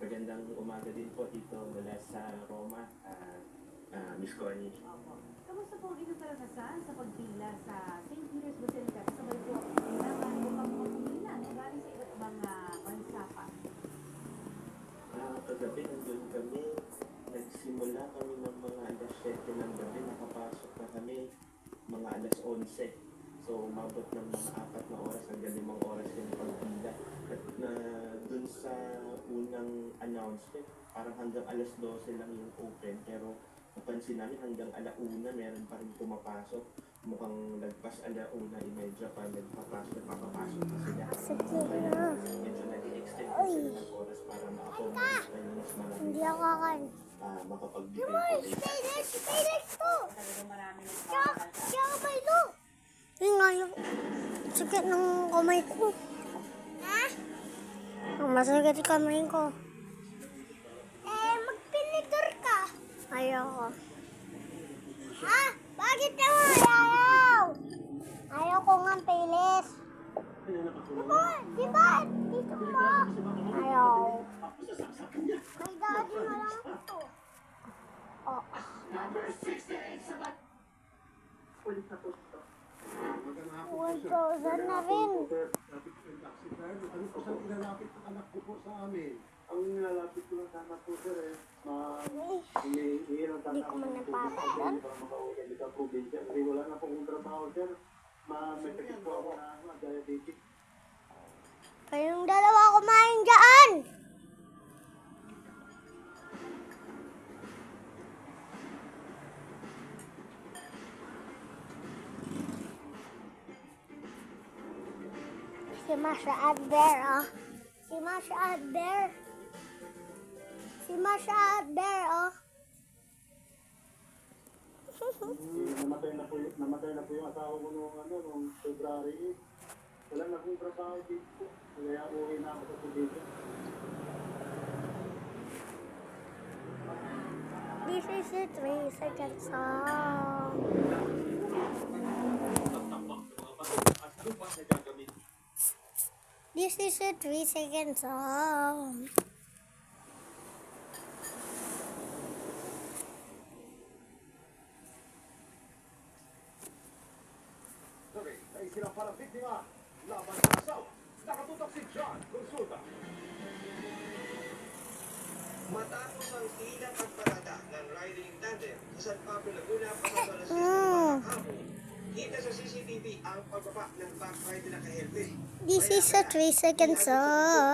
Magandang umaga din po dito mula sa Roma, Miss Connie. Opo. Kamusta po ang inyong karanasan sa pagpila sa St. Peter's Basilica? Kasabay po, kailangan upang magpumila galing sa iba't ibang bansa pa. Kagabi nandun kami, nagsimula kami ng mga alas 7 ng gabi, nakapasok na kami mga alas 11. So, umabot ng mga 4 na oras hanggang 5 oras yung pagpila. At dun sa unang announcement, parang hanggang alas 12 lang yung open. Pero napansin namin hanggang alauna meron pa rin pumapasok. Mukhang lagpas alauna, 1:30 pa nagpapasok pa sila. Kaya medyo nag-extend pa sila ng oras para ma-accommodate pa yung mas marami. Hindi ako kakan. Makapagbigay pa rin. Spinach to! Talagang marami Tsaka baylo! Yun nga yung sakit ng kamay ko. Ha? Ang masakit yung kamay ko. Magpinitor ka. Ayoko. Ha? Bakit naman ayaw? Ayaw ko nga pilis. Diba? Dito mo. Ayaw. May daddy na lang ito. Oh. $1,000 na rin. Ano po saan ilalapit ang anak ko po sa amin? Ang nilalapit ko lang sa anak ko, sir, Hindi ko man napapadan. Kasi wala na po kong trabaho, sir. May sakit po ako na diabetic. Kayong dalawa kumain dyan. Si Masha at Bear, oh. Si Masha at Bear. Si Masha at Bear, oh. Namatay na po yung asawa ko noong February 8. Wala na akong trabaho dito. Kaya uwi na ako sa Pilipinas. This is a 3-second song. This is a 3-second song. Sabi, na isilang parang biktima. Laban sa asawa. Nakatutok si John Consulta. Matapos ang tila pagparada ng riding tandem sa San Pablo, Laguna pasado alas 6 ng hapon, kita sa CCTV ang pagbaba ng back rider na ka-helmet. This is a 3-second song.